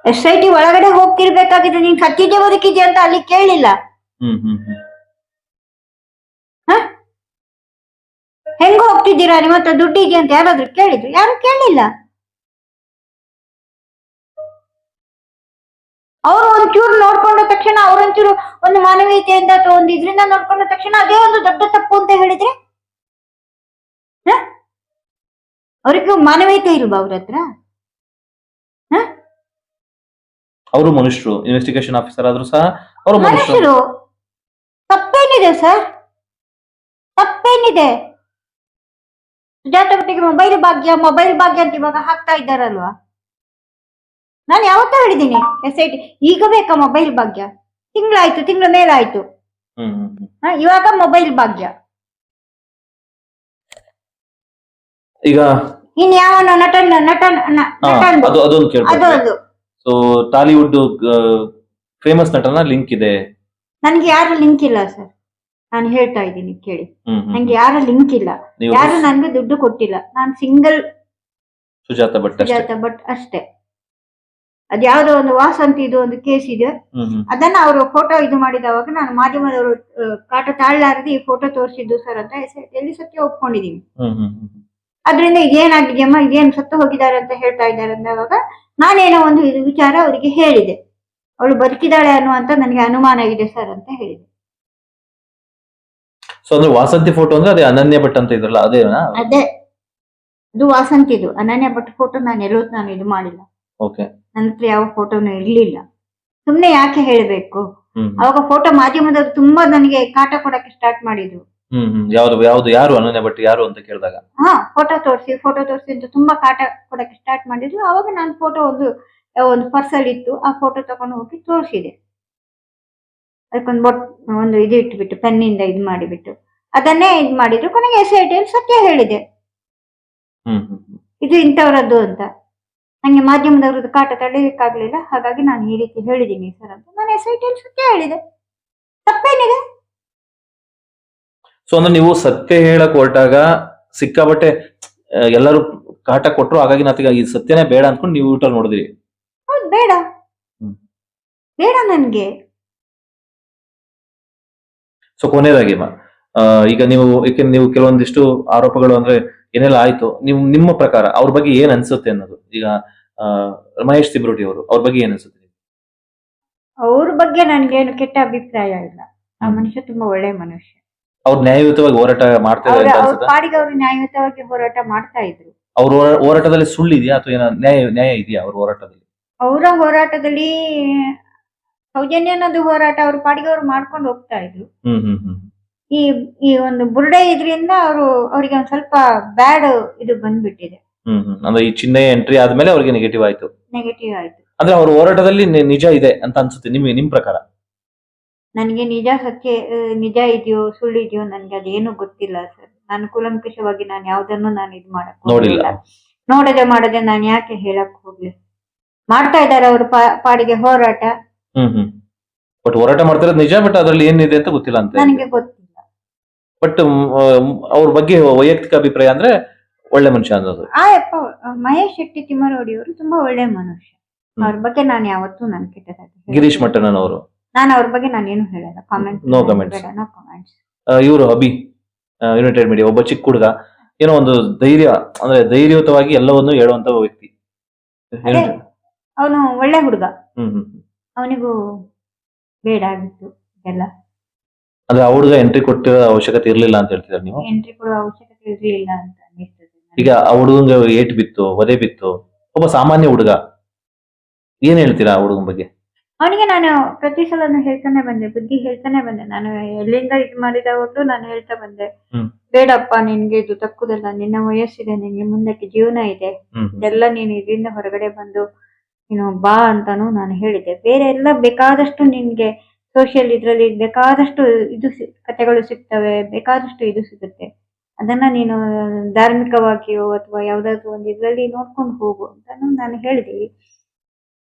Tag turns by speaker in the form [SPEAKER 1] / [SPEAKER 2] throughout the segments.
[SPEAKER 1] SIT ಒಳಗಡೆ ಹೋಗ್ತಿರ್ಬೇಕಾಗಿದೆ. ನೀನ್ ಸತ್ತಿದ್ದೆ ಬದುಕಿದ್ಯಾ ಅಂತ ಅಲ್ಲಿ ಕೇಳಿಲ್ಲ. ಹೆಂಗ ಹೋಗ್ತಿದ್ದೀರಾ, ನಿಮ್ಮ ಹತ್ರ ದುಡ್ಡು ಇದೆಯಾ ಅಂತ ಯಾರಾದ್ರೂ ಕೇಳಿದ್ರು? ಯಾರು ಕೇಳಿಲ್ಲ. ಅವರು ಒಂಚೂರು ನೋಡ್ಕೊಂಡ ತಕ್ಷಣ, ಅವ್ರೊಂಚೂರು ಒಂದು ಮಾನವೀಯತೆಯಿಂದ ಅಥವಾ ಒಂದು ಇದ್ರಿಂದ ನೋಡ್ಕೊಂಡ ತಕ್ಷಣ ಅದೇ ಒಂದು ದೊಡ್ಡ ತಪ್ಪು ಅಂತ ಹೇಳಿದ್ರೆ ಅವ್ರಿಗೆ ಮಾನವೀಯತೆ ಇಲ್ವಾ ಅವ್ರ ಹತ್ರ?
[SPEAKER 2] ಅವರು ಮನುಷ್ಯರು, ಇನ್ವೆಸ್ಟಿಗೇಷನ್ ಆಫೀಸರ್ ಆದ್ರೂ ಸಹ ಅವರು
[SPEAKER 1] ಮನುಷ್ಯರು. ತಪ್ಪೇನಿದೆ ಸರ್? ತಪ್ಪೇನಿದೆ? ಸುಜಾತ ಭಟ್ಟಿಗೆ ಮೊಬೈಲ್ ಭಾಗ್ಯ ಅಂತ ಇವಾಗ ಹಾಕ್ತಾ ಇದ್ದಾರಲ್ವಾ? ನಾನು ಯಾವತ್ತೂ ಹೇಳಿದ್ದೀನಿ SIT ಈಗ ಬೇಕಾ ಮೊಬೈಲ್ ಭಾಗ್ಯ? ತಿಂಗಳ ಮೇಲಾಯ್ತು. ಇವಾಗ ಮೊಬೈಲ್ ಭಾಗ್ಯ.
[SPEAKER 2] ಈಗ
[SPEAKER 1] ಇನ್ಯಾವನ
[SPEAKER 2] ಅದೊಂದು ಕೇಳ್ಬೋದು. ಸೊ ಟಾಲಿವುಡ್ ಫೇಮಸ್ ನಟನ ಲಿಂಕ್ ಇದೆ?
[SPEAKER 1] ನನ್ಗೆ ಯಾರು ಲಿಂಕ್ ಇಲ್ಲ ಸರ್, ನಾನು ಹೇಳ್ತಾ ಇದ್ದೀನಿ ಕೇಳಿ. ನಂಗೆ ಯಾರ ಲಿಂಕ್ ಇಲ್ಲ, ಯಾರು ನನ್ಗೆ ದುಡ್ಡು ಕೊಟ್ಟಿಲ್ಲ. ನಾನು ಸಿಂಗಲ್
[SPEAKER 2] ಸುಜಾತ ಭಟ್
[SPEAKER 1] ಅಷ್ಟೇ. ಅದ್ಯಾವುದೋ ಒಂದು ವಾಸಂತಿ ಇದು ಒಂದು ಕೇಸ್ ಇದೆ, ಅದನ್ನ ಅವರು ಫೋಟೋ ಇದು ಮಾಡಿದವಾಗ ನಾನು ಮಾಧ್ಯಮದವರು ಕಾಟ ತಾಳ್ಲಾರದೆ ಈ ಫೋಟೋ ತೋರಿಸಿದ್ದು ಸರ್ ಅಂತ ಎಲ್ಲಿ ಸತ್ಯ ಒಪ್ಕೊಂಡಿದೀನಿ. ಅದ್ರಿಂದ ಇದೇನಾಗಿದೆಯಮ್ಮ, ಇದೇನು ಸತ್ತು ಹೋಗಿದ್ದಾರೆ ಅಂತ ಹೇಳ್ತಾ ಇದ್ದಾರೆ ಅಂದಾಗ ನಾನೇನೋ ಒಂದು ಇದು ವಿಚಾರ ಅವರಿಗೆ ಹೇಳಿದೆ. ಅವಳು ಬದುಕಿದಾಳೆ ಅನ್ನುವಂತ ನನಗೆ ಅನುಮಾನ ಇದೆ ಸರ್ ಅಂತ ಹೇಳಿದೆ.
[SPEAKER 2] ಸೊ ಅಂದ್ರೆ ವಾಸಂತಿ ಫೋಟೋ ಅಂದ್ರೆ ಅದೇ ಅನನ್ಯ ಭಟ್ ಅಂತ ಇದ್ರಲ್ಲ ಅದೇನಾ? ಅದೇ,
[SPEAKER 1] ಅದು ವಾಸಂತಿದು. ಅನನ್ಯ ಭಟ್ ಫೋಟೋ ನಾನು ಇದು ಮಾಡಿಲ್ಲ. ನನ್ನ ಹತ್ರ ಯಾವ ಫೋಟೋನು ಇರ್ಲಿಲ್ಲ. ಸುಮ್ನೆ ಯಾಕೆ ಹೇಳ್ಬೇಕು? ಅವಾಗ ಫೋಟೋ ಮಾಧ್ಯಮದವ್ರು ತುಂಬಾ ನನಗೆ ಕಾಟ ಕೊಡಕ್ಕೆ ಸ್ಟಾರ್ಟ್ ಮಾಡಿದ್ರು.
[SPEAKER 2] ಯಾವ್ದು ಯಾರು ಅನನ್ಯ ಭಟ್ ಯಾರು ಅಂತ ಕೇಳಿದಾಗ
[SPEAKER 1] ಫೋಟೋ ತೋರಿಸಿ ಅಂತ ತುಂಬಾ ಕಾಟ ಕೊಡಕ್ಕೆ ಸ್ಟಾರ್ಟ್ ಮಾಡಿದ್ರು. ಅವಾಗ ನಾನು ಫೋಟೋ ಒಂದು ಪರ್ಸಲ್ ಇತ್ತು, ಆ ಫೋಟೋ ತಗೊಂಡು ಹೋಗಿ ತೋರಿಸಿದೆ. ಅದಕ್ಕೊಂದು ಒಂದು ಇದು ಇಟ್ಬಿಟ್ಟು ಪೆನ್ನಿಂದ ಇದು ಮಾಡಿಬಿಟ್ಟು ಅದನ್ನೇ ಇದು ಮಾಡಿದ್ರು. ಕೊನೆಗೆ SIT ಸತ್ಯ ಹೇಳಿದೆ, ಇದು ಇಂಥವರದ್ದು ಅಂತ. ನಂಗೆ ಮಾಧ್ಯಮದವ್ರದ್ದು ಕಾಟ ತಡೆಯಕ್ಕಾಗ್ಲಿಲ್ಲ, ಹಾಗಾಗಿ ನಾನು ಈ ರೀತಿ ಹೇಳಿದ್ದೀನಿ ಸರ್ ಅಂತ ನಾನು SIT ಸತ್ಯ ಹೇಳಿದೆ. ತಪ್ಪೇನಿದೆ?
[SPEAKER 2] ಸೊ ಅಂದ್ರೆ ನೀವು ಸತ್ಯ ಹೇಳಕ್ ಹೊರಟಾಗ ಸಿಕ್ಕಾಬಟ್ಟೆ ಎಲ್ಲರೂ ಕಾಟ ಕೊಟ್ರು, ಹಾಗಾಗಿ ನಾತೀಗ ಈ ಸತ್ಯನೇ ಬೇಡ ಅನ್ಕೊಂಡು ನೀವು ಊಟ ನೋಡಿದ್ರಿ.
[SPEAKER 1] ಹೌದು, ಬೇಡ ನನ್ಗೆ.
[SPEAKER 2] ಸೊ ಕೊನೆಯದಾಗಿ ಈಗ ನೀವು ಕೆಲವೊಂದಿಷ್ಟು ಆರೋಪಗಳು ಅಂದ್ರೆ ಏನೆಲ್ಲ ಆಯ್ತು, ನಿಮ್ಮ ಪ್ರಕಾರ ಅವ್ರ ಬಗ್ಗೆ ಏನ್ ಅನ್ಸುತ್ತೆ ಅನ್ನೋದು. ಈಗ ಮಹೇಶ್ ತಿಬ್ರೋಟಿ ಅವ್ರ ಬಗ್ಗೆ ಏನ್ ಅನ್ಸುತ್ತೆ?
[SPEAKER 1] ಅವ್ರ ಬಗ್ಗೆ ನನ್ಗೇನು ಕೆಟ್ಟ ಅಭಿಪ್ರಾಯ ಇಲ್ಲ. ಆ ಮನುಷ್ಯ ತುಂಬಾ ಒಳ್ಳೆ ಮನುಷ್ಯ.
[SPEAKER 2] ಅವ್ರು ನ್ಯಾಯಯುತವಾಗಿ ಹೋರಾಟ ಮಾಡ್ತಾರೆ
[SPEAKER 1] ಪಾಡಿಗೆ ಅವರು ನ್ಯಾಯಯುತವಾಗಿ ಹೋರಾಟ ಮಾಡ್ತಾ ಇದ್ರು.
[SPEAKER 2] ಅವ್ರ ಹೋರಾಟದಲ್ಲಿ ಸುಳ್ಳು ಇದೆಯಾ ಅಥವಾ ನ್ಯಾಯ ಇದೆಯಾ ಅವ್ರ ಹೋರಾಟದಲ್ಲಿ?
[SPEAKER 1] ಅವರ ಹೋರಾಟದಲ್ಲಿ ಸೌಜನ್ಯ ಅನ್ನೋದು ಹೋರಾಟ ಅವ್ರ ಪಾಡಿಗೆ ಅವ್ರು ಮಾಡ್ಕೊಂಡು ಹೋಗ್ತಾ ಇದ್ರು. ಈ ಒಂದು ಬುರುಡೆ ಇದ್ರಿಂದ ಅವ್ರಿಗೆ ಒಂದ್ ಸ್ವಲ್ಪ ಬ್ಯಾಡ್ ಇದು ಬಂದ್ಬಿಟ್ಟಿದೆ.
[SPEAKER 2] ಅಂದ್ರೆ ಈ ಚಿನ್ನಯ್ಯ ಎಂಟ್ರಿ ಆದ್ಮೇಲೆ ಅವ್ರಿಗೆ ನೆಗೆಟಿವ್ ಆಯ್ತು. ಅಂದ್ರೆ ಅವ್ರ ಹೋರಾಟದಲ್ಲಿ ನಿಜ ಇದೆ ಅಂತ ಅನ್ಸುತ್ತೆ ನಿಮ್ ಪ್ರಕಾರ?
[SPEAKER 1] ನನಗೆ ನಿಜ ಇದೆಯೋ ಸುಳ್ಳು ಇದೆಯೋ ನನ್ಗೆ ಅದೇನು ಗೊತ್ತಿಲ್ಲ ಸರ್. ನಾನು ಕೂಲಂಕಷವಾಗಿ ನಾನು ಯಾವ್ದನ್ನು ನಾನು ಇದು ಮಾಡದೆ ನಾನು ಯಾಕೆ ಹೇಳಕ್ ಹೋಗ್ಲಿ. ಮಾಡ್ತಾ ಇದ್ದಾರೆ ಅವ್ರ ಪಾಡಿಗೆ ಹೋರಾಟ.
[SPEAKER 2] ಬಟ್ ಹೋರಾಟ ಮಾಡ್ತಿರೋದು ನಿಜ, ಬಟ್ ಅದ್ರಲ್ಲಿ ಏನಿದೆ ಅಂತ ಗೊತ್ತಿಲ್ಲ ಅಂತ
[SPEAKER 1] ನನಗೆ ಗೊತ್ತಿಲ್ಲ.
[SPEAKER 2] ಬಟ್ ಅವ್ರ ಬಗ್ಗೆ ವೈಯಕ್ತಿಕ ಅಭಿಪ್ರಾಯ ಅಂದ್ರೆ ಒಳ್ಳೆ ಮನುಷ್ಯ ಅನ್ನೋದು.
[SPEAKER 1] ಮಹೇಶ್ ಶೆಟ್ಟಿ ತಿಮ್ಮರೋಡಿ ಅವರು ತುಂಬಾ ಒಳ್ಳೆ ಮನುಷ್ಯ. ಅವ್ರ ಬಗ್ಗೆ ನಾನು ಯಾವತ್ತೂ ನಾನು ಕೆಟ್ಟದಾಗಿ.
[SPEAKER 2] ಗಿರೀಶ್ ಮಟ್ಟಣ್ಣನ್ ಅವರು,
[SPEAKER 1] ನಾನು ಅವ್ರ ಬಗ್ಗೆ ನಾನೇನು ಹೇಳಲ್ಲ.
[SPEAKER 2] No comments. ಇವರು ಅಭಿ ಯುನೈಟೆಡ್ ಮೀಡಿಯಾ ಒಬ್ಬ ಚಿಕ್ಕ ಹುಡುಗ, ಏನೋ ಒಂದು ಧೈರ್ಯ ಅಂದ್ರೆ ಧೈರ್ಯಯುತವಾಗಿ ಎಲ್ಲವನ್ನೂ ಹೇಳುವಂತ ವ್ಯಕ್ತಿ.
[SPEAKER 1] ಅವನು ಒಳ್ಳೆ ಹುಡುಗ. ಅವನಿಗೂ ಬೇಡ ಆಗಿತ್ತು ಎಲ್ಲ.
[SPEAKER 2] ಅಂದ್ರೆ ಆ ಹುಡುಗ ಎಂಟ್ರಿ ಕೊಟ್ಟಿರೋ ಅವಶ್ಯಕತೆ ಇರ್ಲಿಲ್ಲ ಅಂತ ಹೇಳ್ತಿದ್ದಾರೆ ನೀವು?
[SPEAKER 1] ಎಂಟ್ರಿ ಕೊಡುವ ಅವಶ್ಯಕತೆ ಇರ್ಲಿಲ್ಲ ಅಂತ ಅನಿಸ್ತದೆ.
[SPEAKER 2] ಈಗ ಆ ಹುಡುಗಂಗೆ ಏಟ್ ಬಿತ್ತು, ವಧೆ ಬಿತ್ತು, ಒಬ್ಬ ಸಾಮಾನ್ಯ ಹುಡುಗ, ಏನ್ ಹೇಳ್ತೀರಾ ಆ ಹುಡುಗನ ಬಗ್ಗೆ?
[SPEAKER 1] ಅವನಿಗೆ ನಾನು ಪ್ರತಿ ಸಲನು ಹೇಳ್ತಾನೆ ಬಂದೆ, ಬುದ್ಧಿ ಹೇಳ್ತಾನೆ ಬಂದೆ. ನಾನು ಎಲ್ಲಿಂದ ಇದು ಮಾಡಿದವಾಗ್ಲೂ ನಾನು ಹೇಳ್ತಾ ಬಂದೆ, ಬೇಡಪ್ಪ ನಿನ್ಗೆ ಇದು ತಕ್ಕುದಲ್ಲ, ನಿನ್ನ ವಯಸ್ಸಿದೆ, ನಿನ್ಗೆ ಮುಂದಕ್ಕೆ ಜೀವನ ಇದೆ, ಇದೆಲ್ಲ ನೀನು ಇದರಿಂದ ಹೊರಗಡೆ ಬಂದು ನೀನು ಬಾ ಅಂತಾನು ನಾನು ಹೇಳಿದೆ. ಬೇರೆ ಎಲ್ಲ ಬೇಕಾದಷ್ಟು ನಿನ್ಗೆ ಸೋಷಿಯಲ್ ಇದ್ರಲ್ಲಿ ಬೇಕಾದಷ್ಟು ಇದು ಕಥೆಗಳು ಸಿಗ್ತವೆ, ಬೇಕಾದಷ್ಟು ಇದು ಸಿಗುತ್ತೆ. ಅದನ್ನ ನೀನು ಧಾರ್ಮಿಕವಾಗಿಯೋ ಅಥವಾ ಯಾವ್ದಾದ್ರು ಒಂದು ಇದ್ರಲ್ಲಿ ನೋಡ್ಕೊಂಡು ಹೋಗು ಅಂತಾನು ನಾನು ಹೇಳಿದೀವಿ.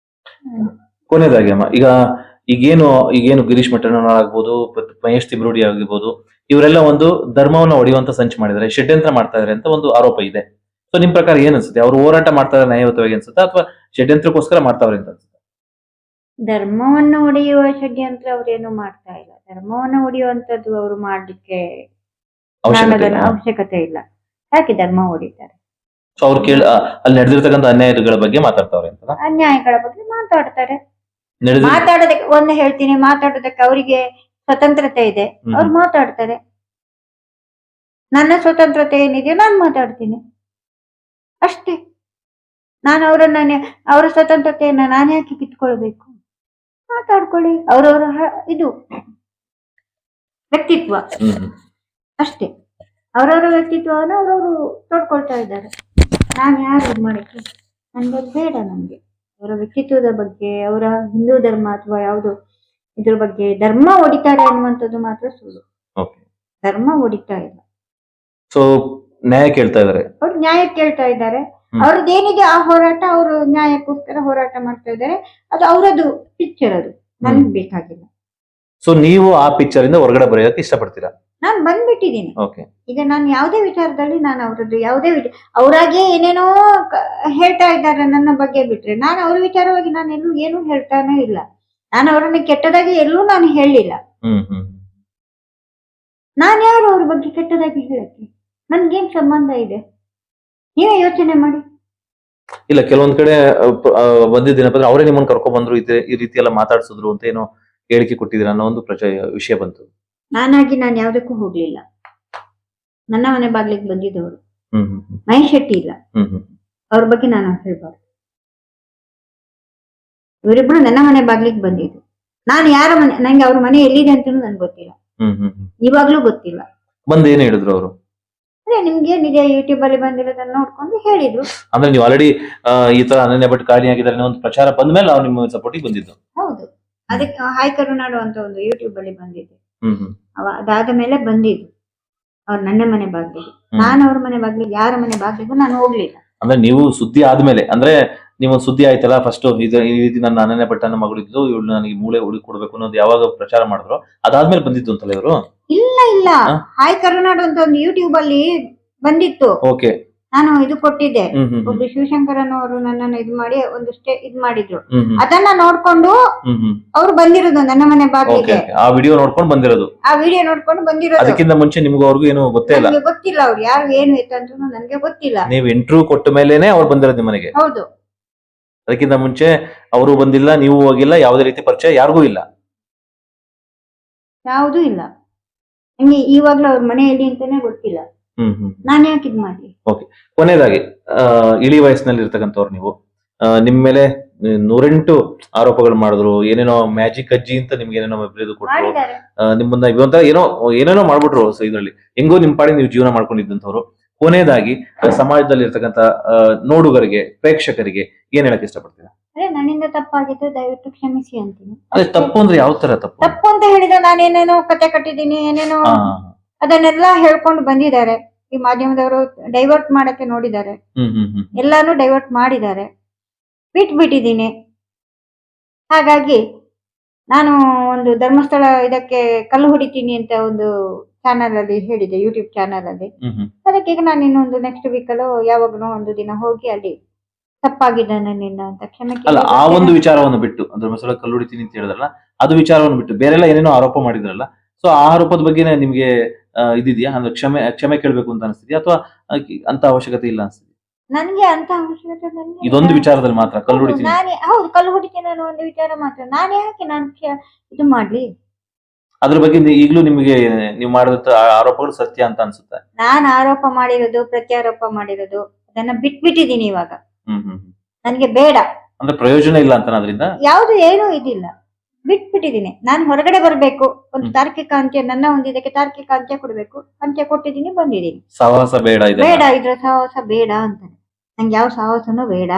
[SPEAKER 2] ಕೊನೆಯದಾಗಿ ಅಮ್ಮ, ಈಗೇನು ಗಿರೀಶ್ ಮಟ್ಟಣ್ಣನವರ್ ಆಗ್ಬೋದು, ಮಹೇಶ್ ತಿಬ್ರೋಡಿ ಆಗಿರ್ಬೋದು, ಇವರೆಲ್ಲ ಒಂದು ಧರ್ಮವನ್ನ ಹೊಡೆಯುವಂತ ಸಂಚು ಮಾಡಿದ್ದಾರೆ, ಷಡ್ಯಂತ್ರ ಮಾಡ್ತಾ ಇದಾರೆ ಅಂತ ಒಂದು ಆರೋಪ ಇದೆ. ಸೊ ನಿಮ್ ಪ್ರಕಾರ ಏನ್ ಅನ್ಸುತ್ತೆ? ಅವ್ರು ಹೋರಾಟ ಮಾಡ್ತಾರೆ ನ್ಯಾಯಯುತವಾಗಿ ಅನ್ಸುತ್ತಾ ಅಥವಾ ಷಡ್ಯಂತ್ರಕ್ಕೋಸ್ಕರ ಮಾಡ್ತಾವ್ರೆ ಅಂತ ಅನ್ಸುತ್ತೆ?
[SPEAKER 1] ಧರ್ಮವನ್ನು ಒಡೆಯುವ ಷಡ್ಯಂತ್ರ ಅವ್ರೇನು ಮಾಡ್ತಾ ಇಲ್ಲ. ಧರ್ಮವನ್ನು ಒಡೆಯುವಂತದ್ದು ಅವರು ಮಾಡ್ಲಿಕ್ಕೆ
[SPEAKER 2] ಅವಶ್ಯಕತೆ
[SPEAKER 1] ಅವಶ್ಯಕತೆ ಇಲ್ಲ. ಯಾಕೆ ಧರ್ಮ ಹೊಡಿತಾರೆ?
[SPEAKER 2] ಸೊ ಅವ್ರು ಅಲ್ಲಿ ನಡೆದಿರ್ತಕ್ಕಂಥ ಅನ್ಯಾಯಗಳ ಬಗ್ಗೆ ಮಾತಾಡ್ತಾವ್ರೆ ಅಂತ
[SPEAKER 1] ಅನ್ಯಾಯಗಳ ಬಗ್ಗೆ ಮಾತಾಡ್ತಾರೆ.
[SPEAKER 2] ನಡೆದ
[SPEAKER 1] ಮಾತಾಡೋದಕ್ಕೆ ಒಂದು ಹೇಳ್ತೀನಿ, ಮಾತಾಡೋದಕ್ಕೆ ಅವರಿಗೆ ಸ್ವತಂತ್ರತೆ ಇದೆ, ಅವ್ರು ಮಾತಾಡ್ತಾರೆ. ನನ್ನ ಸ್ವತಂತ್ರತೆ ಏನಿದೆ ನಾನು ಮಾತಾಡ್ತೀನಿ ಅಷ್ಟೇ. ನಾನು ಅವರ ಸ್ವತಂತ್ರತೆಯನ್ನ ನಾನು ಯಾಕೆ ಕಿತ್ಕೊಳ್ಬೇಕು? ಮಾತಾಡ್ಕೊಳ್ಳಿ, ಅವರವರ ಇದು ವ್ಯಕ್ತಿತ್ವ ಅಷ್ಟೇ. ಅವರವರ ವ್ಯಕ್ತಿತ್ವವನ್ನು ಅವರವರು ತೋಡ್ಕೊಳ್ತಾ ಇದ್ದಾರೆ. ನಾನು ಯಾರು ಇದು ಮಾಡಕ್ಕೆ? ನನ್ಗೆ ಬೇಡ. ನನ್ಗೆ ಅವರ ವ್ಯಕ್ತಿತ್ವದ ಬಗ್ಗೆ, ಅವರ ಹಿಂದೂ ಧರ್ಮ ಅಥವಾ ಯಾವುದು ಇದ್ರ ಬಗ್ಗೆ ಧರ್ಮ ಹೊಡಿತಾರೆ ಅನ್ನುವಂಥದ್ದು ಮಾತ್ರ ಸುಳ್ಳು. ಧರ್ಮ ಹೊಡಿತಾ ಇಲ್ಲ.
[SPEAKER 2] ಸೊ ನ್ಯಾಯ ಕೇಳ್ತಾ ಇದ್ದಾರೆ,
[SPEAKER 1] ಅವ್ರು ನ್ಯಾಯ ಕೇಳ್ತಾ ಇದ್ದಾರೆ. ಅವ್ರದ್ದೇನಿದೆ ಆ ಹೋರಾಟ, ಅವರು ನ್ಯಾಯಕ್ಕೋಸ್ಕರ ಹೋರಾಟ ಮಾಡ್ತಾ ಇದ್ದಾರೆ. ಅದು ಅವರದು ಪಿಕ್ಚರ್, ಅದು ನನ್ಗೆ ಬೇಕಾಗಿಲ್ಲ.
[SPEAKER 2] ಸೊ ನೀವು ಆ ಪಿಕ್ಚರ್ ಇಂದ ಹೊರಗಡೆ ಬರೆಯೋಕೆ ಇಷ್ಟಪಡ್ತೀರಾ?
[SPEAKER 1] ನಾನು ಬಂದ್ಬಿಟ್ಟಿದ್ದೀನಿ. ಈಗ ನಾನು ಯಾವುದೇ ವಿಚಾರದಲ್ಲಿ ನಾನು ಅವರದ್ದು ಯಾವುದೇ ಅವರಾಗೆ ಏನೇನೋ ಹೇಳ್ತಾ ಇದ್ದಾರೆ ನನ್ನ ಬಗ್ಗೆ ಬಿಟ್ರೆ, ನಾನು ಅವ್ರ ವಿಚಾರವಾಗಿ ನಾನು ಎಲ್ಲೂ ಏನು ಹೇಳ್ತಾನೆ ಇಲ್ಲ. ನಾನು ಅವರನ್ನ ಕೆಟ್ಟದಾಗಿ ಎಲ್ಲೂ ನಾನು ಹೇಳಿಲ್ಲ. ನಾನು ಯಾರು ಅವ್ರ ಬಗ್ಗೆ ಕೆಟ್ಟದಾಗಿ ಹೇಳಕ್ಕೆ? ನನ್ಗೇನ್ ಸಂಬಂಧ ಇದೆ? ನೀವೇ ಯೋಚನೆ ಮಾಡಿ.
[SPEAKER 2] ಇಲ್ಲ, ಕೆಲವೊಂದ್ ಕಡೆ ಬಂದಿದ್ದೇನಪ್ಪ ಅವರೇ ನಿಮ್ಮನ್ನ ಕರ್ಕೊಂಡ್ ಬಂದ್ರು, ಈ ರೀತಿ ಎಲ್ಲ ಮಾತಾಡ್ಸಿದ್ರು ಅಂತ ಏನೋ ಹೇಳಿಕೆ ಕೊಟ್ಟಿದ್ದೀರಾ ಅನ್ನೋ ಒಂದು ವಿಷಯ ಬಂತು.
[SPEAKER 1] ನಾನಾಗಿ ನಾನು ಯಾವ್ದಕ್ಕೂ ಹೋಗ್ಲಿಲ್ಲ. ನನ್ನ ಮನೆ ಬಾಗ್ಲಿಗೆ ಬಂದಿದ್ದವರು ಮಹೇಶ್ ಶೆಟ್ಟಿ ಇಲ್ಲ, ಅವ್ರ ಬಗ್ಗೆ ನಾನು ಹೇಳ್ಬಾರ್ದು. ಇವರಿಬ್ರು ನನ್ನ ಮನೆ ಬಾಗ್ಲಿಗೆ ಬಂದಿದ್ದು. ನಾನು ಯಾರ ಮನೆ, ನಂಗೆ ಅವ್ರ ಮನೆ ಎಲ್ಲಿದೆ ಅಂತ ನನ್ಗೆ ಗೊತ್ತಿಲ್ಲ, ಇವಾಗ್ಲೂ ಗೊತ್ತಿಲ್ಲ.
[SPEAKER 2] ಬಂದ್ ಏನ್ ಹೇಳಿದ್ರು ಅವರು?
[SPEAKER 1] ಅದೇ ನಿಮ್ಗೆ ಏನಿದೆ ಯೂಟ್ಯೂಬ್ ಅಲ್ಲಿ ಬಂದಿರೋದನ್ನ ನೋಡ್ಕೊಂಡು ಹೇಳಿದ್ರು.
[SPEAKER 2] ಅಂದ್ರೆ ನೀವು ಆಲ್ರೆಡಿ ಈ ತರ ಅನನ್ಯ ಭಟ್ ಕಾರಣಿಯಾಗಿದ್ದಾರೆ ಒಂದು ಪ್ರಚಾರ ಬಂದ ಮೇಲೆ ಅವ್ರು ನಿಮ್ಮ ಸಪೋರ್ಟಿಗೆ ಬಂದಿದ್ದು?
[SPEAKER 1] ಹೌದು, ಅದಕ್ಕೆ ಹಾಯ್ ಕರುನಾಡು ಅಂತ ಒಂದು ಯೂಟ್ಯೂಬ್ ಅಲ್ಲಿ ಬಂದಿದೆ. ಅದಾದ ಮೇಲೆ ಬಂದಿದ್ದು ಅವ್ರು ನನ್ನ ಮನೆ ಬಾಗ್ಲಿಗೆ. ನಾನು ಅವ್ರ ಮನೆ ಬಾಗ್ಲಿಗೆ, ಯಾರ ಮನೆ ಬಾಗ್ಲಿಗೂ ನಾನು ಹೋಗ್ಲಿಲ್ಲ.
[SPEAKER 2] ಅಂದ್ರೆ ನೀವು ಸುದ್ದಿ ಆದ್ಮೇಲೆ, ಅಂದ್ರೆ ನೀವು ಸುದ್ದಿ ಆಯ್ತಲ್ಲ ಫಸ್ಟ್ ಈ ರೀತಿ ನನ್ನ ಅನನ್ಯ ಭಟ್ ಅನ್ನೋ ಮಗಳಿದ್ದು, ಇವಳು ನನಗೆ ಮೂಳೆ ಹುಡುಕಿ ಕೊಡ್ಬೇಕು ಅನ್ನೋದು ಯಾವಾಗ ಪ್ರಚಾರ ಮಾಡಿದ್ರು ಅದಾದ್ಮೇಲೆ ಬಂದಿದ್ದು ಅಂತಲ್ಲ ಇವರು?
[SPEAKER 1] ಇಲ್ಲ, ಹಾಯ್ ಕರುನಾಡು ಅಂತ ಒಂದು ಯೂಟ್ಯೂಬ್ ಅಲ್ಲಿ ಬಂದಿತ್ತು.
[SPEAKER 2] ಓಕೆ,
[SPEAKER 1] ನಾನು ಇದು ಕೊಟ್ಟಿದ್ದೆ. ಒಬ್ರು ಶಿವಶಂಕರ್ ಅನ್ನೋರು ನನ್ನನ್ನು ಇದು ಮಾಡಿ ಒಂದಷ್ಟೇ ಇದು ಮಾಡಿದ್ರು. ಅದನ್ನ ನೋಡ್ಕೊಂಡು ಅವ್ರು ಬಂದಿರೋದು ನನ್ನ ಮನೆ ಬಾಗಿಲಿಗೆ.
[SPEAKER 2] ಆ ವಿಡಿಯೋ ನೋಡ್ಕೊಂಡು ಬಂದಿರೋದು?
[SPEAKER 1] ಆ ವಿಡಿಯೋ ನೋಡ್ಕೊಂಡು ಬಂದಿರೋದು.
[SPEAKER 2] ಅದಕ್ಕಿಂತ ಮುಂಚೆ ನಿಮ್ಗೂ ಅವ್ರಿಗೂ ಏನು ಗೊತ್ತೇ ಇಲ್ಲ?
[SPEAKER 1] ಗೊತ್ತಿಲ್ಲ, ಅವ್ರು ಯಾರು ಏನು ಎತ್ತಂದ್ರು ನನ್ಗೆ ಗೊತ್ತಿಲ್ಲ.
[SPEAKER 2] ನೀವು ಇಂಟರ್ವ್ಯೂ ಕೊಟ್ಟ ಮೇಲೆನೆ ಅವ್ರು ಬಂದಿರೋದು ನಿಮ್ಮ ಮನೆಗೆ?
[SPEAKER 1] ಹೌದು.
[SPEAKER 2] ಅದಕ್ಕಿಂತ ಮುಂಚೆ ಅವರು ಬಂದಿಲ್ಲ, ನೀವು ಹೋಗಿಲ್ಲ, ಯಾವುದೇ ರೀತಿ ಪರಿಚಯ ಯಾರಿಗೂ ಇಲ್ಲ?
[SPEAKER 1] ಯಾವುದೂ ಇಲ್ಲ. ನಂಗೆ ಇವಾಗ್ಲೂ ಅವ್ರ ಮನೆಯಲ್ಲಿ ಅಂತಾನೆ ಗೊತ್ತಿಲ್ಲ. ನಾನು ಯಾಕೆ ಇದು ಮಾಡ್ಲಿ?
[SPEAKER 2] ಓಕೆ, ಕೊನೆಯದಾಗಿ ಇಳಿ ವಯಸ್ಸಿನಲ್ಲಿ ಇರ್ತಕ್ಕಂಥವ್ರು ನೀವು, ನಿಮ್ ಮೇಲೆ 108 ಆರೋಪಗಳು ಮಾಡಿದ್ರು, ಏನೇನೋ ಮ್ಯಾಜಿಕ್ ಅಜ್ಜಿ ಅಂತ ನಿಮ್ಗೆ ಏನೇನೋ ಬಿರಿದು ಕೊಟ್ಟರು, ನಿಮ್ಮನ್ನ ಇವಂತ ಏನೇನೋ ಮಾಡ್ಬಿಟ್ರು. ಸೊ ಇದ್ರಲ್ಲಿ ಹೆಂಗೋ ನಿಮ್ ಪಾಡಿ ನೀವು ಜೀವನ ಮಾಡ್ಕೊಂಡಿದ್ದಂಥವ್ರು, ಕೊನೆಯದಾಗಿ ಸಮಾಜದಲ್ಲಿ ಇರ್ತಕ್ಕಂಥ ನೋಡುಗರಿಗೆ, ಪ್ರೇಕ್ಷಕರಿಗೆ ಏನ್ ಹೇಳಕ್ ಇಷ್ಟಪಡ್ತೀರಾ?
[SPEAKER 1] ನನ್ನಿಂದ ತಪ್ಪಾಗಿದ್ದು ದಯವಿಟ್ಟು ಕ್ಷಮಿಸಿ ಅಂತೀನಿ.
[SPEAKER 2] ಅದೇ ತಪ್ಪು ಅಂದ್ರೆ ಯಾವ ತರ ತಪ್ಪು?
[SPEAKER 1] ತಪ್ಪು ಅಂತ ಹೇಳಿದ್ರೆ ನಾನು ಏನೇನೋ ಕತೆ ಕಟ್ಟಿದ್ದೀನಿ, ಏನೇನೋ ಅದನ್ನೆಲ್ಲ ಹೇಳ್ಕೊಂಡು ಬಂದಿದ್ದಾರೆ. ಈ ಮಾಧ್ಯಮದವರು ಡೈವರ್ಟ್ ಮಾಡಕ್ಕೆ ನೋಡಿದ್ದಾರೆ, ಎಲ್ಲಾನು ಡೈವರ್ಟ್ ಮಾಡಿದ್ದಾರೆ. ಬಿಟ್ಟಿದ್ದೀನಿ. ಹಾಗಾಗಿ ನಾನು ಒಂದು ಧರ್ಮಸ್ಥಳ ಇದಕ್ಕೆ ಕಲ್ಲು ಹೊಡಿತೀನಿ ಅಂತ ಒಂದು ಚಾನಲ್ ಅಲ್ಲಿ ಹೇಳಿದೆ, ಯೂಟ್ಯೂಬ್ ಚಾನಲ್ ಅಲ್ಲಿ. ಅದಕ್ಕೆ ಈಗ ನಾನು ಇನ್ನೊಂದು ನೆಕ್ಸ್ಟ್ ವೀಕ್ ಅಲ್ಲೋ ಯಾವಾಗಲೂ ಒಂದು ದಿನ ಹೋಗಿ ಅಲ್ಲಿ ತಪ್ಪಾಗಿದೆ ನನ್ನಿಂದ ಅಂತ ಕ್ಷಮೆ.
[SPEAKER 2] ಅಲ್ಲ, ಆ ಒಂದು ವಿಚಾರವನ್ನು ಬಿಟ್ಟು, ಧರ್ಮಸ್ಥಳ ಕಲ್ಲು ಹೊಡಿತೀನಿ ಅಂತ ಹೇಳಿದ್ರಲ್ಲ, ಅದು ವಿಚಾರವನ್ನು ಬಿಟ್ಟು ಬೇರೆಲ್ಲ ಏನೇನೋ ಆರೋಪ ಮಾಡಿದ್ರಲ್ಲ, ಸೊ ಆ ಆರೋಪದ ಬಗ್ಗೆ ನಿಮ್ಗೆ ಇದಿದ್ಯಾ? ಅಂದ್ರೆ ಕ್ಷಮೆ ಕೇಳ್ಬೇಕು ಅಂತ ಅನಿಸ್ತಿದ್ಯಾ, ಅಥವಾ ಅಂತ ಅವಶ್ಯಕತೆ ಇಲ್ಲ ಅನ್ಸ್ತಿದ್ಯಾ?
[SPEAKER 1] ನನ್ಗೆ ಅಂತ ಅವಶ್ಯಕತೆ
[SPEAKER 2] ಇದೊಂದು ವಿಚಾರದಲ್ಲಿ ಮಾತ್ರ ಕಲ್ಲು ಹೊಡಿತೀನಿ?
[SPEAKER 1] ಹೌದು, ಕಲ್ಲು ಹೊಡಿತೀನಿ ಅನ್ನೋ ಒಂದು ವಿಚಾರ ಮಾತ್ರ. ನಾನು ಯಾಕೆ ನಾನು ಇದು ಮಾಡ್ಲಿ?
[SPEAKER 2] ಅದ್ರ ಬಗ್ಗೆ ಈಗಲೂ ನಿಮಗೆ ನೀವು ಮಾಡಿದ ಆರೋಪಗಳು ಸತ್ಯ ಅಂತ ಅನ್ಸುತ್ತೆ?
[SPEAKER 1] ನಾನು ಆರೋಪ ಮಾಡಿರೋದು, ಪ್ರತ್ಯಾರೋಪ ಮಾಡಿರೋದು, ಅದನ್ನ ಬಿಟ್ಬಿಟ್ಟಿದೀನಿ ಇವಾಗ. ನನ್ಗೆ ಬೇಡ,
[SPEAKER 2] ಅಂದ್ರೆ ಪ್ರಯೋಜನ ಇಲ್ಲ ಅಂತ ಅದರಿಂದ
[SPEAKER 1] ಯಾವ್ದು ಏನೂ ಇದಿಲ್ಲ, ಬಿಟ್ಬಿಟ್ಟಿದೀನಿ. ನಾನು ಹೊರಗಡೆ ಬರ್ಬೇಕು, ಒಂದು ತಾರ್ಕಿಕ ಅಂತ್ಯ, ನನ್ನ ಒಂದು ಇದಕ್ಕೆ ತಾರ್ಕಿಕ ಅಂತ್ಯ ಕೊಡ್ಬೇಕು, ಅಂತ್ಯ ಕೊಟ್ಟಿದ್ದೀನಿ, ಬಂದಿದ್ದೀನಿ.
[SPEAKER 2] ಸಹವಾಸ ಬೇಡ,
[SPEAKER 1] ಬೇಡ, ಇದ್ರ ಸಹವಾಸ ಬೇಡ ಅಂತಾನೆ. ನಂಗೆ ಯಾವ ಸಹವಾಸನೂ ಬೇಡ.